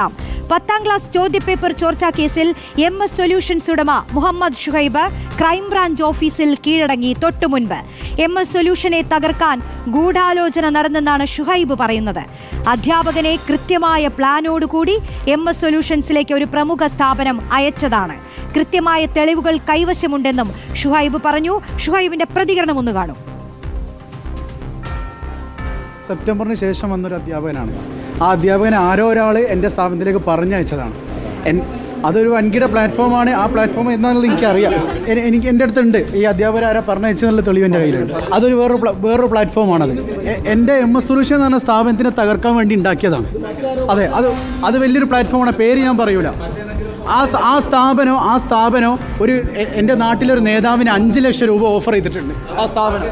10ാം class ചോദ്യപേപ്പർ ചോർച്ചാ കേസിൽ MS solutions ഉടമ മുഹമ്മദ് ഷുഹൈബ് ക്രൈംബ്രാഞ്ച് ഓഫീസിൽ കീഴടങ്ങി. തൊട്ടുമുൻപ് MS സൊല്യൂഷനെ തകർക്കാൻ ഗൂഢാലോചന നടന്നെന്നാണ് ഷുഹൈബ് പറയുന്നത്. അധ്യാപകനെ കൃത്യമായ പ്ലാനോടുകൂടി MS സൊല്യൂഷൻസിലേക്ക് ഒരു പ്രമുഖ സ്ഥാപനം അയച്ചതാണ്. കൃത്യമായ തെളിവുകൾ കൈവശമുണ്ടെന്നും ഷുഹൈബ് പറഞ്ഞു. ഷുഹൈബിന്റെ പ്രതികരണം ഒന്ന് കാണും. സെപ്റ്റംബറിന് ശേഷം വന്നൊരു അധ്യാപകനാണ്. ആ അധ്യാപകനെ ആരോ ഒരാൾ എൻ്റെ സ്ഥാപനത്തിലേക്ക് പറഞ്ഞയച്ചതാണ്. അതൊരു വൻകിട പ്ലാറ്റ്ഫോമാണ്. ആ പ്ലാറ്റ്ഫോം എന്താണെന്നുള്ളത് എനിക്കറിയാം. എനിക്ക് എൻ്റെ അടുത്തുണ്ട് ഈ അധ്യാപകർ ആരാ പറഞ്ഞയച്ചെന്നുള്ള തെളിവ് എൻ്റെ കയ്യിലുണ്ട്. അതൊരു വേറൊരു പ്ലാറ്റ്ഫോമാണത്. എൻ്റെ MS സൊല്യൂഷൻ എന്ന് പറഞ്ഞ സ്ഥാപനത്തിനെ തകർക്കാൻ വേണ്ടി ഉണ്ടാക്കിയതാണ്. അതെ, അത് വലിയൊരു പ്ലാറ്റ്ഫോമാണ്. പേര് ഞാൻ പറയൂല. ആ സ്ഥാപനം ഒരു എൻ്റെ നാട്ടിലൊരു നേതാവിന് 5 ലക്ഷം രൂപ ഓഫർ ചെയ്തിട്ടുണ്ട്. ആ സ്ഥാപനം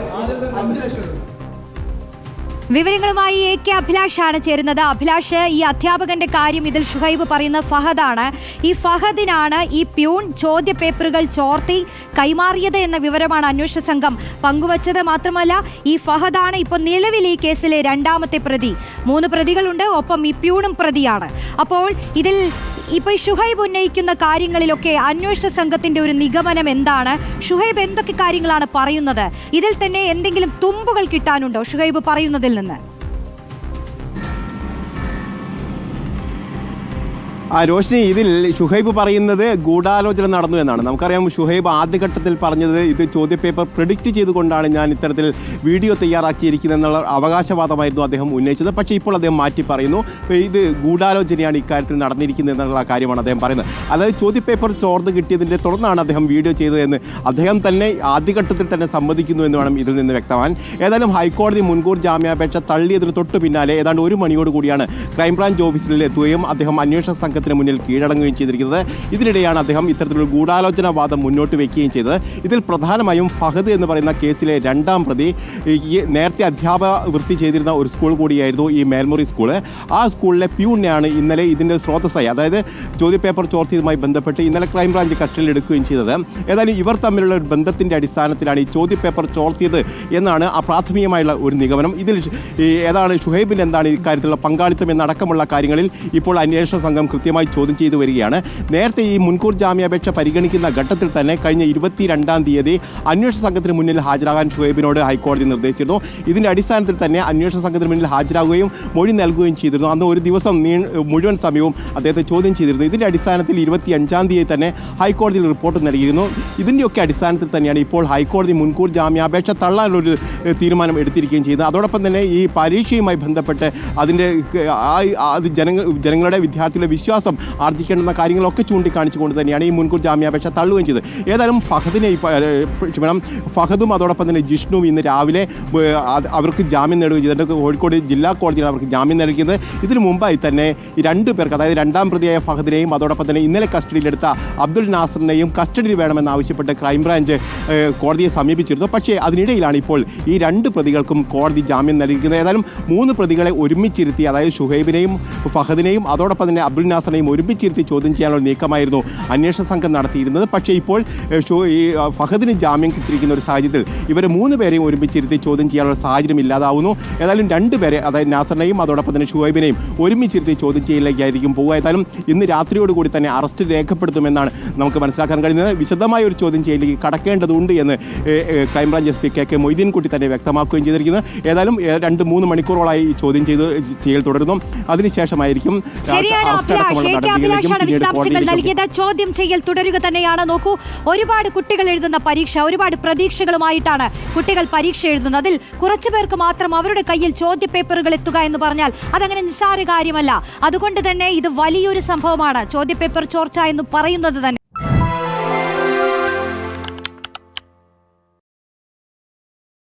5 ലക്ഷം രൂപ. വിവരങ്ങളുമായി AK അഭിലാഷാണ് ചേരുന്നത്. അഭിലാഷ്, ഈ അധ്യാപകന്റെ കാര്യം ഇതിൽ ഷുഹൈബ് പറയുന്ന ഫഹദാണ്. ഈ ഫഹദിനാണ് ഈ പ്യൂൺ ചോദ്യപേപ്പറുകൾ ചോർത്തി കൈമാറിയത് എന്ന വിവരമാണ് അന്വേഷണ സംഘം പങ്കുവച്ചത്. മാത്രമല്ല, ഈ ഫഹദാണ് ഇപ്പോൾ നിലവിൽ ഈ കേസിലെ 2ാമത്തെ പ്രതി. 3 പ്രതികളുണ്ട്, ഒപ്പം ഈ പ്യൂണും പ്രതിയാണ്. അപ്പോൾ ഇതിൽ ഇപ്പോൾ ഷുഹൈബ് ഉന്നയിക്കുന്ന കാര്യങ്ങളിലൊക്കെ അന്വേഷണ സംഘത്തിന്റെ ഒരു നിഗമനം എന്താണ്? ഷുഹൈബ് എന്തൊക്കെ കാര്യങ്ങളാണ് പറയുന്നത്? ഇതിൽ തന്നെ എന്തെങ്കിലും തുമ്പുകൾ കിട്ടാനുണ്ടോ ഷുഹൈബ് പറയുന്നതിൽ നിന്ന്? രോഷ്നി, ഇതിൽ ഷുഹൈബ് പറയുന്നത് ഗൂഢാലോചന നടന്നു എന്നാണ്. നമുക്കറിയാം, ഷുഹൈബ് ആദ്യഘട്ടത്തിൽ പറഞ്ഞത് ഇത് ചോദ്യപേപ്പർ പ്രെഡിക്റ്റ് ചെയ്തുകൊണ്ടാണ് ഞാൻ ഇത്തരത്തിൽ വീഡിയോ തയ്യാറാക്കിയിരിക്കുന്നതെന്നുള്ള അവകാശവാദമായിരുന്നു അദ്ദേഹം ഉന്നയിച്ചത്. പക്ഷേ ഇപ്പോൾ അദ്ദേഹം മാറ്റി പറയുന്നു, ഇത് ഗൂഢാലോചനയാണ് ഇക്കാര്യത്തിൽ നടന്നിരിക്കുന്നത് എന്നുള്ള കാര്യമാണ് അദ്ദേഹം പറയുന്നത്. അതായത് ചോദ്യപേപ്പർ ചോർന്ന് കിട്ടിയതിൻ്റെ തുടർന്നാണ് അദ്ദേഹം വീഡിയോ ചെയ്തതെന്ന് അദ്ദേഹം തന്നെ ആദ്യഘട്ടത്തിൽ തന്നെ സമ്മതിക്കുന്നു എന്ന് വേണം ഇതിൽ നിന്ന് വ്യക്തമാൻ. ഏതായാലും ഹൈക്കോടതി മുൻകൂർ ജാമ്യാപേക്ഷ തള്ളിയതിന് തൊട്ടു പിന്നാലെ ഏതാണ്ട് 1 മണിയോട് കൂടിയാണ് ക്രൈംബ്രാഞ്ച് ഓഫീസിൽ എത്തുകയും അദ്ദേഹം അന്വേഷണ സംഘത്തിന് മുന്നിൽ കീഴടങ്ങുകയും ചെയ്തിരിക്കുന്നത്. ഇതിനിടെയാണ് അദ്ദേഹം ഇത്തരത്തിലൊരു ഗൂഢാലോചന വാദം മുന്നോട്ട് വയ്ക്കുകയും ചെയ്തത്. ഇതിൽ പ്രധാനമായും ഫഹദ് എന്ന് പറയുന്ന കേസിലെ 2ാം പ്രതി നേരത്തെ അധ്യാപക വൃത്തി ചെയ്തിരുന്ന ഒരു സ്കൂൾ കൂടിയായിരുന്നു ഈ മേൽമുറി സ്കൂള്. ആ സ്കൂളിലെ പ്യൂണിനെയാണ് ഇന്നലെ ഇതിൻ്റെ സ്രോതസ്സായി, അതായത് ചോദ്യപേപ്പർ ചോർത്തിയതുമായി ബന്ധപ്പെട്ട് ഇന്നലെ ക്രൈംബ്രാഞ്ച് കസ്റ്റഡിയിൽ എടുക്കുകയും ചെയ്തത്. ഏതായാലും ഇവർ തമ്മിലുള്ള ഒരു ബന്ധത്തിൻ്റെ അടിസ്ഥാനത്തിലാണ് ഈ ചോദ്യപേപ്പർ ചോർത്തിയത് എന്നാണ് ആ പ്രാഥമികമായുള്ള ഒരു നിഗമനം. ഇതിൽ ഏതാണ് ഷുഹൈബിന് എന്താണ് ഇക്കാര്യത്തിലുള്ള പങ്കാളിത്തം എന്നടക്കമുള്ള കാര്യങ്ങളിൽ ഇപ്പോൾ അന്വേഷണ സംഘം കൃത്യമായി ചോദ്യം ചെയ്തു വരികയാണ്. നേരത്തെ ഈ മുൻകൂർ ജാമ്യാപേക്ഷ പരിഗണിക്കുന്ന ഘട്ടത്തിൽ തന്നെ കഴിഞ്ഞ 22-ാം തീയതി അന്വേഷണ സംഘത്തിന് മുന്നിൽ ഹാജരാകാൻ ഷുഹൈബിനോട് ഹൈക്കോടതി നിർദ്ദേശിച്ചിരുന്നു. ഇതിൻ്റെ അടിസ്ഥാനത്തിൽ തന്നെ അന്വേഷണ സംഘത്തിന് മുന്നിൽ ഹാജരാകുകയും മൊഴി നൽകുകയും ചെയ്തിരുന്നു. അന്ന് ഒരു ദിവസം മുഴുവൻ സമയവും അദ്ദേഹത്തെ ചോദ്യം ചെയ്തിരുന്നു. ഇതിൻ്റെ അടിസ്ഥാനത്തിൽ 25-ാം തീയതി തന്നെ ഹൈക്കോടതിയിൽ റിപ്പോർട്ട് നൽകിയിരുന്നു. ഇതിൻ്റെയൊക്കെ അടിസ്ഥാനത്തിൽ തന്നെയാണ് ഇപ്പോൾ ഹൈക്കോടതി മുൻകൂർ ജാമ്യാപേക്ഷ തള്ളാനൊരു തീരുമാനം എടുത്തിരിക്കുകയും ചെയ്തത്. അതോടൊപ്പം തന്നെ ഈ പരീക്ഷയുമായി ബന്ധപ്പെട്ട് അതിൻ്റെ ജനങ്ങളുടെ വിദ്യാർത്ഥികളുടെ വിശ്വാസം ആർജിക്കേണ്ടുന്ന കാര്യങ്ങളൊക്കെ ചൂണ്ടിക്കാണിച്ചുകൊണ്ട് തന്നെയാണ് ഈ മുൻകൂർ ജാമ്യാപേക്ഷ തള്ളുകയും ചെയ്തത്. ഏതായാലും ഫഹദും അതോടൊപ്പം തന്നെ ജിഷ്ണുവും ഇന്ന് രാവിലെ അവർക്ക് ജാമ്യം നേടുകയും ചെയ്തിട്ടുണ്ട്. കോഴിക്കോട് ജില്ലാ കോടതിയാണ് അവർക്ക് ജാമ്യം നൽകിയത്. ഇതിനു മുമ്പായി തന്നെ ഈ 2 പേർക്ക്, അതായത് 2ാം പ്രതിയായ ഫഹദിനെയും അതോടൊപ്പം തന്നെ ഇന്നലെ കസ്റ്റഡിയിലെടുത്ത അബ്ദുൽ നാസറിനെയും കസ്റ്റഡിയിൽ വേണമെന്നാവശ്യപ്പെട്ട് ക്രൈംബ്രാഞ്ച് കോടതിയെ സമീപിച്ചിരുന്നു. പക്ഷേ അതിനിടയിലാണ് ഇപ്പോൾ ഈ 2 പ്രതികൾക്കും കോടതി ജാമ്യം നൽകിയിരിക്കുന്നത്. ഏതായാലും 3 പ്രതികളെ ഒരുമിച്ചിരുത്തി, അതായത് ഷുഹൈബിനെയും ഫഹദിനെയും അതോടൊപ്പം തന്നെ അബ്ദുൽ നാസറിനെയും ഒരുമിച്ചിരുത്തി ചോദ്യം ചെയ്യാനുള്ള നീക്കമായിരുന്നു അന്വേഷണ സംഘം നടത്തിയിരുന്നത്. പക്ഷേ ഇപ്പോൾ ഈ ഫഹദിന് ജാമ്യം കിട്ടിയിരിക്കുന്ന ഒരു സാഹചര്യത്തിൽ ഇവരെ 3 പേരെയും ഒരുമിച്ചിരുത്തി ചോദ്യം ചെയ്യാനുള്ള സാഹചര്യം ഇല്ലാതാവുന്നു. ഏതായാലും 2 പേരെ, അതായത് നാസറിനെയും അതോടൊപ്പം തന്നെ ഷുഹൈബിനെയും ഒരുമിച്ചിരുത്തി ചോദ്യം ചെയ്യലിലേക്കായിരിക്കും പോകുക. ഏതായാലും ഇന്ന് രാത്രിയോടുകൂടി തന്നെ അറസ്റ്റ് രേഖപ്പെടുത്തുമെന്നാണ് നമുക്ക് മനസ്സിലാക്കാൻ കഴിയുന്നത്. വിശദമായ ഒരു ചോദ്യം ചെയ്യലിലേക്ക് കടക്കേണ്ടതുണ്ട് എന്ന് ക്രൈംബ്രാഞ്ച് SP KK മൊയ്തീൻ കുട്ടി തന്നെ വ്യക്തമാക്കുകയും ചെയ്തിരിക്കുന്നത്. ഏതായാലും 2-3 മണിക്കൂറോളായി ചോദ്യം ചെയ്യൽ തുടരുന്നു. അതിനുശേഷമായിരിക്കും വിശദാംശങ്ങൾ നൽകിയത്. ചോദ്യം ചെയ്യൽ തുടരുക തന്നെയാണ്. നോക്കൂ, ഒരുപാട് കുട്ടികൾ എഴുതുന്ന പരീക്ഷ, ഒരുപാട് പ്രതീക്ഷകളുമായിട്ടാണ് കുട്ടികൾ പരീക്ഷ എഴുതുന്നത്. അതിൽ കുറച്ചു പേർക്ക് മാത്രം അവരുടെ കയ്യിൽ ചോദ്യപേപ്പറുകൾ എത്തുക എന്ന് പറഞ്ഞാൽ അതങ്ങനെ നിസ്സാര കാര്യമല്ല. അതുകൊണ്ട് തന്നെ ഇത് വലിയൊരു സംഭവമാണ്. ചോദ്യപേപ്പർ ചോർച്ച എന്ന് പറയുന്നത് തന്നെ